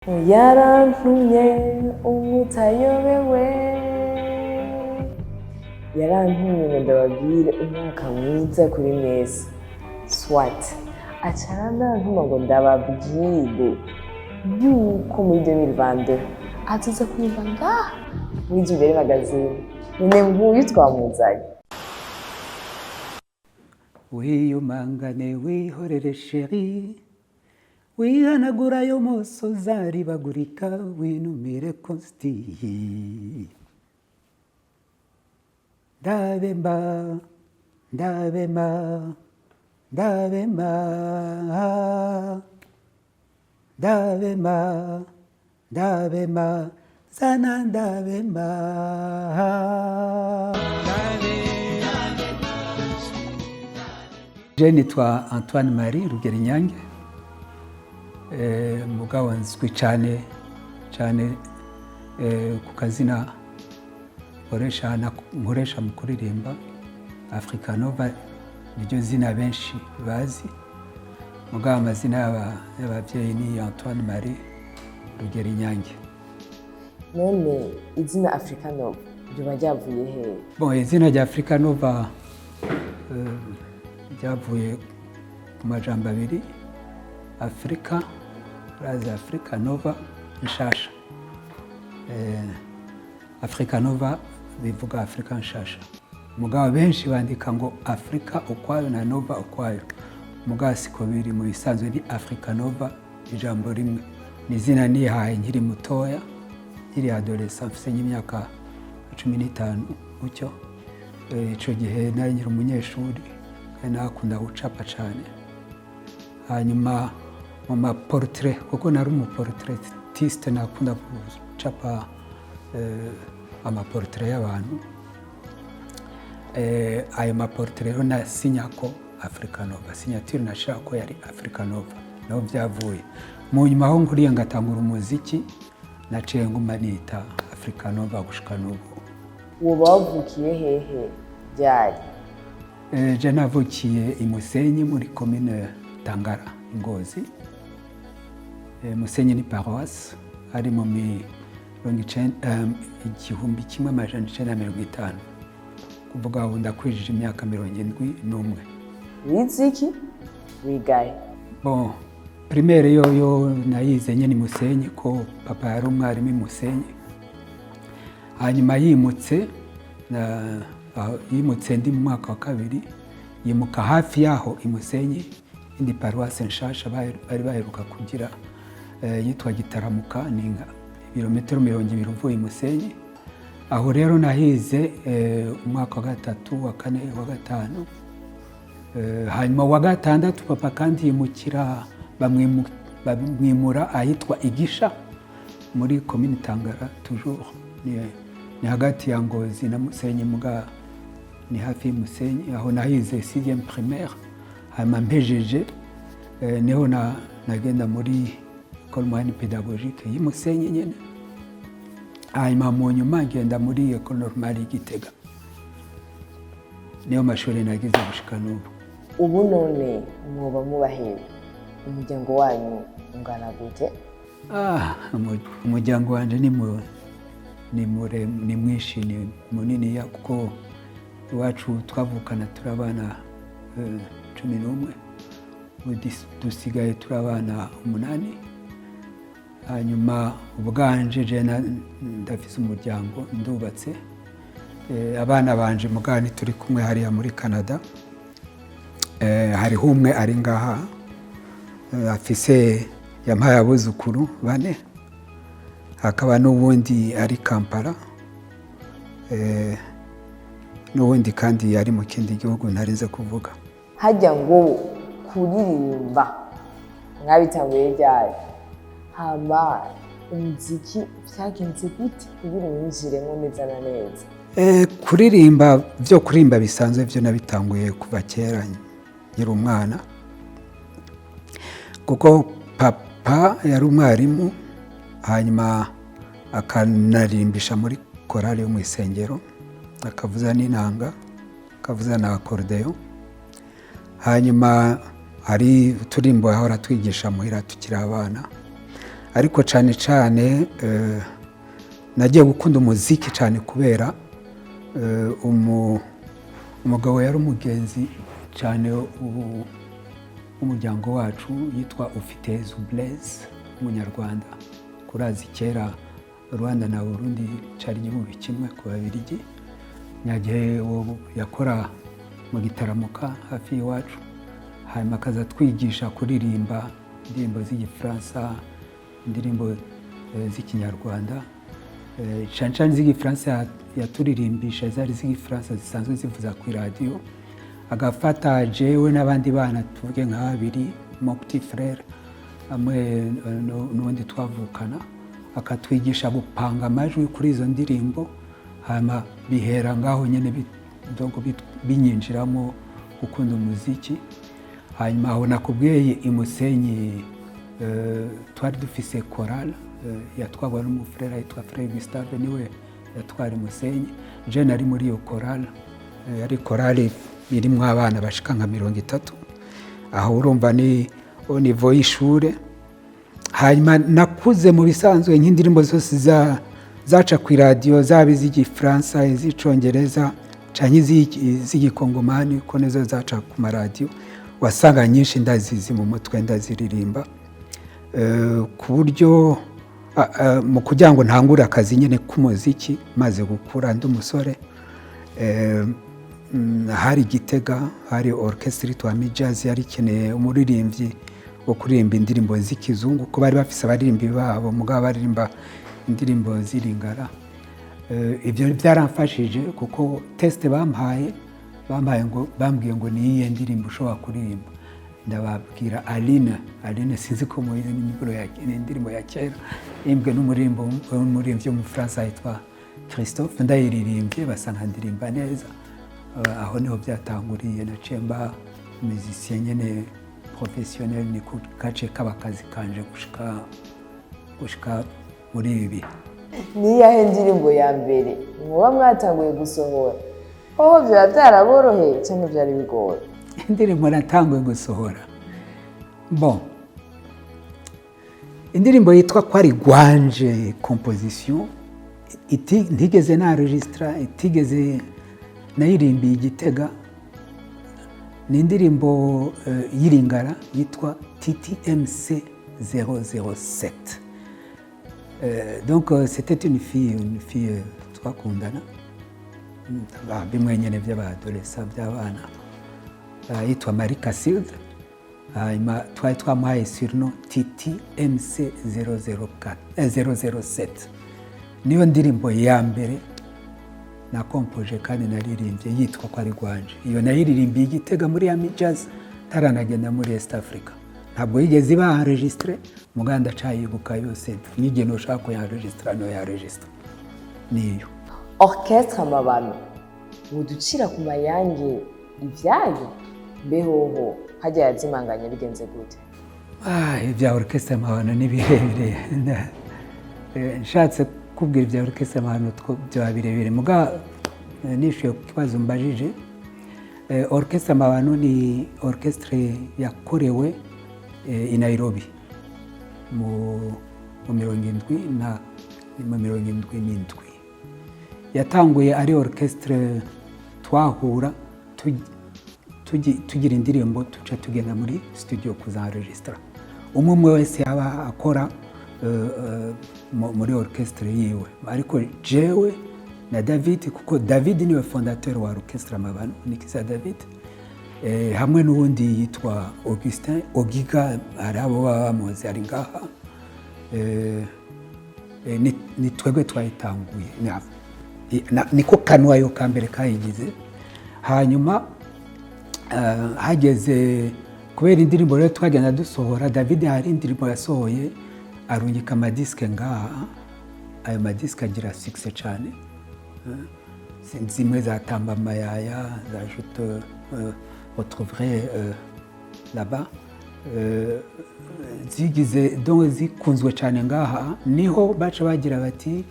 yarantumye umutayobewe yarantumye ngo ndababwire umwaka mwiza kuri mwese swat acarantuma ngo ndababwire yuko muri 2022 atuza kumva ngaha muri Imbere magazine none nguyu twamuzanye. wiyumangane wihorere sheri wihanagura yo musozi aribagurika winumire konstihi ndabema ndabema ndabema ndabema ndabema sana ndabema. Je nitwa Antoine Marie Rugerinyange, mugabo nzwi cyane ku kazina nkoresha mu kuririmba Africanova, niryo zina benshi bazi. Mugabo amazina y'ababyeyi ni Antoine Marie Rugerinyange. None izina Africanova ryoba ryavuye he? Bon, izina rya Africanova ryavuye ku majambo abiri, Afrika, raza Africanova nshasha. Africanova bivuga Afrika nshasha. Mugabo benshi bandika ngo Afrika ukwayo na Nova ukwayo. Mugabo siko biri, mu bisanzwe ni Africanova ijambo rimwe. Ni izina nihaye nkiri mutoya, nkiri adolescent, mfise imyaka 15 gutyo. Ico gihe nari nkiri umunyeshuri nakunda gucapa cyane. Hanyuma mu maportrait, kuko nari umuportraitiste, nakunda gucapa amaportrait y'abantu. Ayo maportrait rero nasinyako Africanova, signature nashako yari Africanova, naho byavuye. Mu nyuma aho nkuriye ngatangura umuziki, naciye nguma nita Africanova gushika n'ubu. Woba wavukiye hehe byari? Je navukiye i Musenyi muri commune Tangara, Ngozi. Musenyi ni paroisse, ari mu 1950. Kuvuga ngo ndakwijije imyaka 71. Wize iki? Wigaye? Bon, primaire yo nayize nyene Musenyi, ko papa yari umwarimu i Musenyi. Hanyuma yimutse ndi mu mwaka wa kabiri, yimuka hafi yaho i Musenyi, indi paroisse nshasha bari baheruka kugira, yitwa Gitaramuka, ni ibirometero 200 uvuye i Musenyi. Aho rero nahize umwaka wa gatatu, wa kane, wa gatanu. Hanyuma wa gatandatu papa kandi yimukira, bamwimura ahitwa Igisha muri commune Tangara, toujours ni hagati ya Ngozi na Musenyi, muga ni hafi y'Musenyi. Aho nahize 6e primaire. Hanyuma mpejeje niho nagenda muri école moyenne pédagogique y'Musenyi nyene. Hanyuma mu nyuma ngenda muri école normale y'Igitega. Niyo mashuri nagize gushika n'ubu. Ubu none mwoba mubahewe, umuryango wanyu ungana gute? Umuryango wanje ni mwinshi, ni munini, kuko iwacu twavukana turabana 11, dusigaye turabana 8. Hanyuma ubwanje je ndafise umuryango, ndubatse. Abana banje mugani turi kumwe hariya muri Canada. Hariho umwe ari ngaha, afise yampaye abuzukuru 4. Hakaba n'ubundi ari Kampala, n'ubundi kandi yari mu kindi gihugu ntarinze kuvuga. Hajya ngo kuririmba mwabitanguye ryari? Hama umuziki vyagenze gute kugira winjiremo neza na neza? Kuririmba, byo kuririmba bisanzwe byo nabitanguye kuva kera nkiri umwana, kuko papa yari umwarimu. Hanyuma akanarimbisha muri korali yo mu isengero, akavuza n'inanga, akavuza na accordeon. Hanyuma hari uturimbo ahora twigisha muhira tukiri abana. ariko cyane cyane nagiye gukunda umuziki cyane kubera umugabo yari umugenzi cyane w'umuryango wacu yitwa ufite Blaise umunyarwanda. Kurazi kera Rwanda na Burundi cyari igihugu kimwe ku Babirigi. Nyagihe yakora mu gitaramuka hafi y'iwacu, hanyuma akaza twigisha kuririmba indirimbo z'igifaransa, indirimbo z'ikinyarwanda, cyane cyane z'igifaransa yaturirimbisha zari z'igifaransa zisanzwe zivuza ku radio. Agafata jewe n'abandi bana tuvuge nka babiri, mon petit frère amwe n'ubundi twavukana, akatwigisha gupanga amajwi kuri izo ndirimbo, hanyuma bihera ngaho nyene binyinjiramo gukunda umuziki. Hanyuma aho nakubwiye imusenyi twari dufise chorale yatwagwa n'umufrera yitwa Frère Gustave, niwe yatwara imusenyi. Je nari muri iyo chorale, yari chorale irimwo abana bashika nka 30. Aho urumva ni au niveau y'ishure. Hanyuma nakuze mu bisanzwe nk'indirimbo zose zaca ku radio, zaba iz'igifaransa, iz'icongereza canke iz'igikongomani, ko nezo zaca ku maradio, wasanga nyinshi ndazizi mu mutwe, ndaziririmba ku buryo mu kugira ngo ntangure akazi nyene k'umuziki maze gukura ndi umusore. Hari Gitega, hari orchestre twa jazz yari keneye umuririmbyi wo kuririmba indirimbo z'ikizungu, ko bari bafise abaririmbi babo mugabo baririmba indirimbo z'Ilingara. Ibyo byaramfashije kuko test bambwiye ngo niyihe ndirimbo ushobora kuririmba. Ndababwira Aline sinzi ko mu indirimbo ya kera imbwe n'umuririmbyi w'umufaransa yitwa Christophe, ndayiririmbye basanga ndirimba neza. Aho niho byatanguriye, naciye mba musicien nyene professionnel, ni ku gace k'abakazi kanje gushika muri ibi. Niyahe ndirimbo ya mbere muba mwatanguye gusohora? Hoho byaba byaraboroheye cyangwa byari bigoye? Indirimbo natanguye gusohora, bon, indirimbo yitwa kwari gwanje composition, ntigeze na registra, itigeze nayirimbiye Igitega. Ni indirimbo y'Ilingara yitwa TTMC 007. Donc c'était une fille twakundana, bimwe nyene by'abadolescents by'abana, yitwa Marie Casilde. Hanyuma twari twamuhaye surnom TTMC 007. Niyo ndirimbo ya mbere na compoje kandi naririmbye yitwa kwari gwanje. Iyo nayiririmbiye Igitega muri ya jazz taranagenda muri East Africa. Ntabwo yigeze iba enregistré, muganda cayibuka yose nige no shaka ya enregistra no ya registre niyo. Orchestre Amabano muducira ku mayange Ivyayo behoho hajya yazimanganya bigenze gute? Ibya orchestre Amabano ni birebire. Nshatse kubwira ibya orchestre Amabano bya birebire muga nishuye kibazo mbajije. Orchestre Amabano ni orchestre yakorewe i Nairobi mu 77. Yatanguye ari orchestre twahura tugira indirimbo tuca tugenda muri studio kuza registra. Umwe wese yaba akora muri orchestre yiwe, ariko jewe na David, kuko David niwe fondateur wa orchestre Amabano, Nikisa David, hamwe n'uwundi yitwa Augustin Ogiga, arabo bamuzi ari ngaha. Ni twebwe twayitanguye, niko kanwayo kambere kayigize. Hanyuma hageze kubera indirimbo rero twagenda dusohora, David hari indirimbo yasohoye arungika amadiske ngaha. Ayo madiske agira succès cyane, zimwe zatamba mayaya, za je te retrouverai là-bas, zigize donc zikunzwe cyane ngaha. Niho baca bagira bati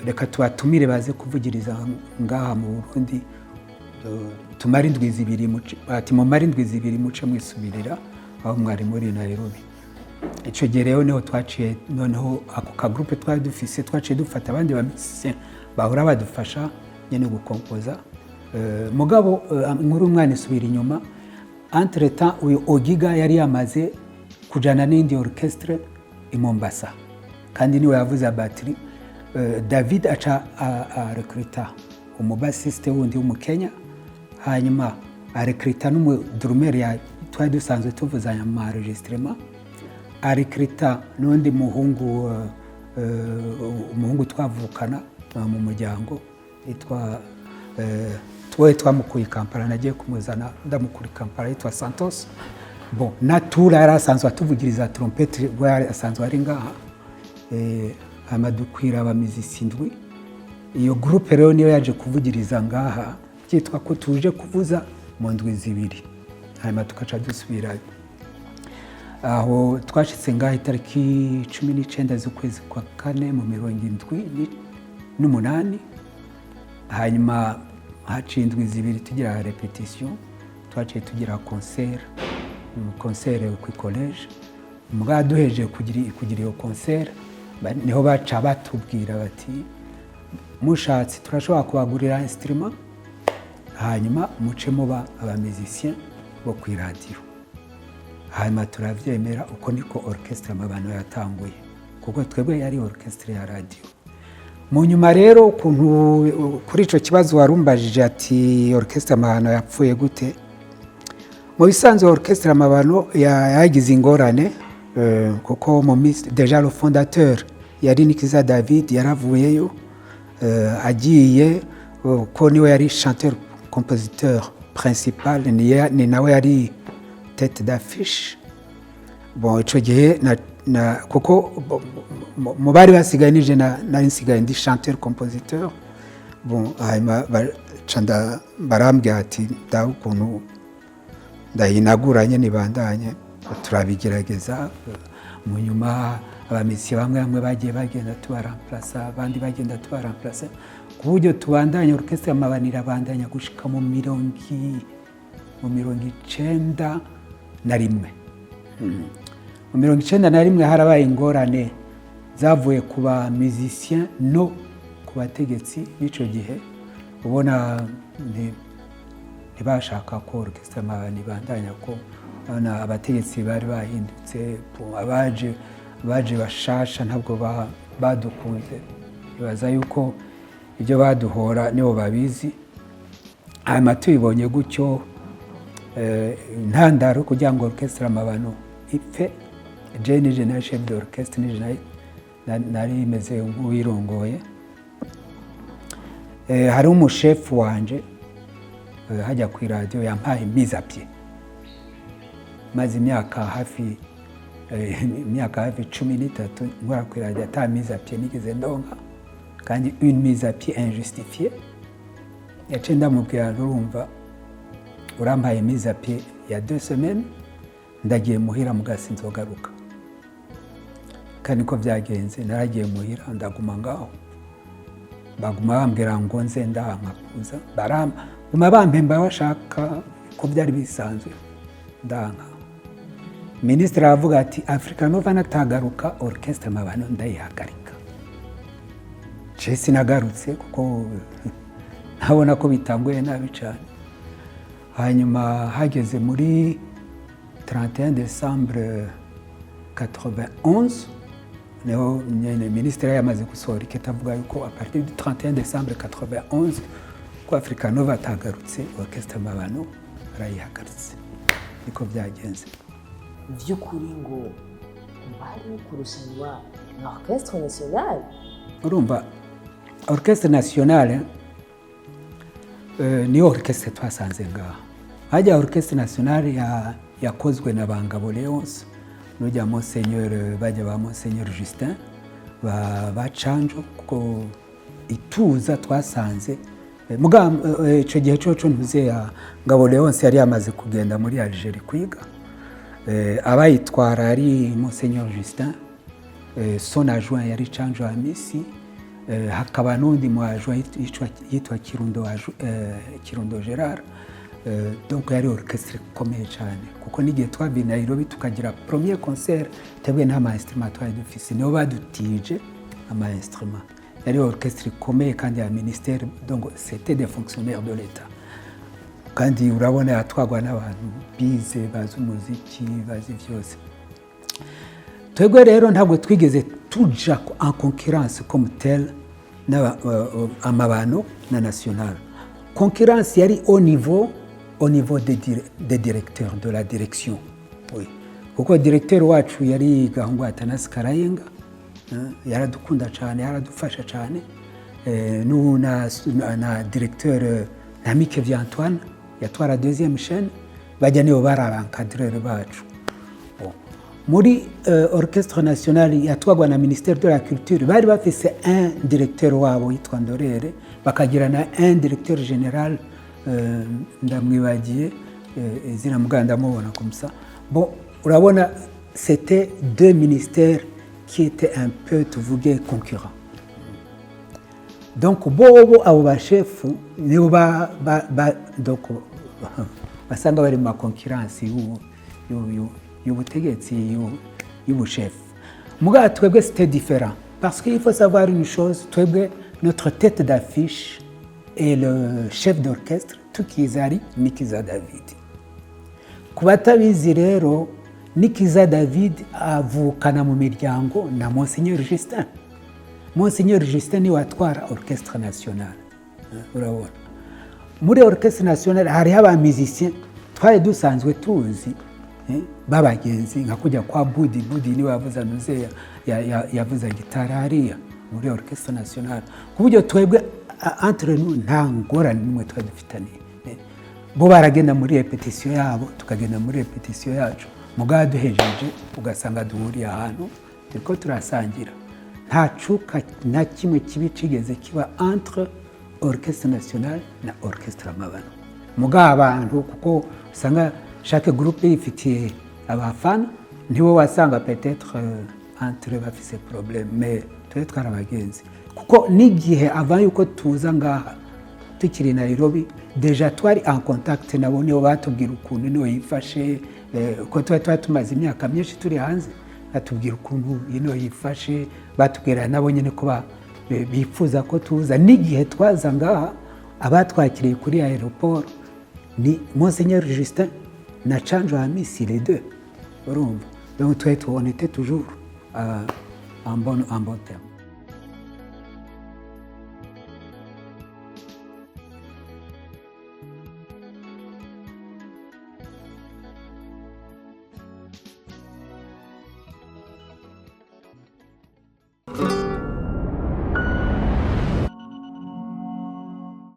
reka tubatumire baze kuvugiriza ngaha mu Burundi, tumara indwi zibiri muce, ati mu mara indwi zibiri muce mwisubirira aho mwari muri Nairobi. icyo gihe rero niho twaciye noneho ako ka groupe twari dufise twaciye dufata abandi bamusiciens bahora badufasha nyene gukompoza mugabo nkuru umwana isubira inyuma entre temps uyu Ogiga yari yamaze kujana n'indi orchestre i Mombasa kandi niwe yavuze batterie David aca recruta umubassiste wundi w'umukenya hanyuma arecruta n'umudrummer ya twari dusanzwe tuvuzanya mu enregistrement arecruta n'undi umuhungu twavukana mu muryango yitwa twamukuye Kampala nagiye kumuzana ndamukuri Kampala yitwa Santos bon natura yari asanzwe atuvugiriza trompette yari asanzwe ari ngaha amadukwira abamizisi ndwi iyo groupe rero niyo yaje kuvugiriza ngaha cyitwa ko tuje kuvuza mu ndwi zibiri hanyuma tukaca dusubira aho twashitse ngaha itariki 19 z'ukwezi kwa kane mu 1978 hanyuma haciye indwi zibiri tugira repetition twaciye tugira concert ku college mugabo duheje kugira iyo concert niho baca batubwira bati mushatse turashobora kubagurira instrument hanyuma muce muba abamizisien bo ku radio hanyuma turavyemera uko niko orchestre Amabano yatanguye kuko twebwe yari orchestre ya radio mu nyuma rero kuntu kuri ico kibazo warumbajije ati orchestre Amabano yapfuye gute mu bisanzwe orchestre Amabano yagize ingorane kuko déjà le fondateur yari Nikiza David yaravuyeyo agiye ko niwe yari chanteur compositeur principal ni nawe yari tête d'affiche bon ico gihe kuko mu bari basigaye nije nari nsigaye ndi chanteur compositeur bon hanyuma barambwira ati ndaho ukuntu ndahinaguranye nibandanye turabigerageza mu nyuma abamisi bamwe bagiye bagenda tubaramplasa abandi bagenda tubaramplasa ku buryo tubandanya orchestre Amabano bandanya gushika mu 1991 mu 1991 harabaye ingorane zavuye ku ba musiciens no ku bategetsi b'ico gihe ubona ntibashaka ko orchestre Amabano bandanya ko abategetsi bari bahindutse abaje bashasha ntabwo badukunze bibaza yuko ibyo baduhora nibo babizi hanyuma tubibonye gutyo intandaro kugira ngo orchestre Amabano ipfe nije na chef d'orchestre nije nari imeze nk'uwirongoye hari umushefu wanje hajya ku radio yampaye mise à pied maze imyaka hafi 13 nkora ku radio ata mise à pied nigeze ndonka kandi une mise à pied injustifiée yaciye ndamubwira urumva urampaye mise à pied ya 2 semaines ndagiye muhira mugasi nzogaruka kandi ko byagenze naragiye muhira ndaguma ngaho baguma bambwira ngo nze ndankakuza guma bampemba bashaka ko byari bisanzwe ndanka ministre aravuga ati Africanova natagaruka orchestre Amabano ndayihagarika sinagarutse kuko ntabona ko bitanguye nabi cyane hanyuma hageze muri 31 décembre 91 niho ministre yamaze gusohora ikitavuga yuko a partir du 31 décembre 91 ko Africanova atagarutse orchestre Amabano arayihagaritse niko byagenze by'ukuri ngo bari kurushanwa na orchestre nationale urumva orchestre nationale ni orchestre twasanze ngaha hajya orchestre nationale yakozwe na Bangabo Leonce n'ujya Monseigneur bajya ba Monseigneur Justin bacanjo kuko ituza twasanze muga ico gihe cyo ntuze ya Ngabo Leonce yari yamaze kugenda muri Algerie kwiga abayitwara ari Monseigneur Justin son adjoint yari canjo Amisi hakaba n'undi mu adjoint yitwa Kirundo Gerard donc yari orchestre ikomeye cyane kuko n'igihe twabiye Nairobi tukagira premier concert twebwe nta ma-instrument twari dufise nibo badutije ama-instrument yari orchestre ikomeye kandi ya ministère donc c'était des fonctionnaires de l'État kandi urabona yatwagwa n'abantu bize bazi umuziki bazi vyose twebwe rero ntabwo twigeze tuja en concurrence comme tel na Amabano na national concurrence yari au niveau des directeurs de la direction oui kuko directeur wacu yari Gahungu Atanasi Karayenga yaradukunda cyane yaradufasha cyane na directeur Namike Ivya Antoine yatwara deuxième chaîne bajya nibo barabankadrere bacu muri orchestre national yatwagwa na ministère de la culture bari bafise un directeur wabo yitwa Ndorere bakagira na un directeur général ndamwibagiye izina muganda mubona comme ça bon urabona c'était deux ministères qui étaient un peu tuvuge concurrents donc bobo abo ba chef nibo donc basanga bari ma concurrence y'ubutegetsi y'ubuchef muga twebwe c'était différent parce qu'il faut savoir une chose twebwe notre tête d'affiche et le chef d'orchestre tukizari Nikiza David kubatabizi rero Nikiza David avukana mu miryango na Monseigneur Justin ni watwara orchestre national urabona muri orchestre national hari aba musiciens twari dusanzwe tuzi babagenzi nka kujya kwa Budi ni wavuza nuze yavuza gitara hariya muri orchestre national kuburyo twebwe entre nous nta ngorane nimwe twari dufitaniye bo baragenda muri repetition yabo tukagenda muri repetition yacu mugabo duhejeje ugasanga duhuriye ahantu turiko turasangira nta cuka na kimwe kibi cigeze kiba entre orchestre national na orchestre Amabano mugabo abantu kuko usanga chaque groupe ifitiye abafana ntibo wasanga peut-être entre bafise problème mais twe twarabagenzi kuko n'igihe avant yuko tuza ngaha tukiri Nairobi déjà twari en contact nabo nibo batubwira ukuntu niwe yifashe ko twari tumaze imyaka myinshi turi hanze batubwira ukuntu ino yifashe batubwira nabo nyene ko bifuza ko tuza n'igihe twaza ngaha abatwakiriye kuri aéroport ni Monseigneur Justin na Chanjo Hamisi les deux urumva donc on était toujours en bon terme.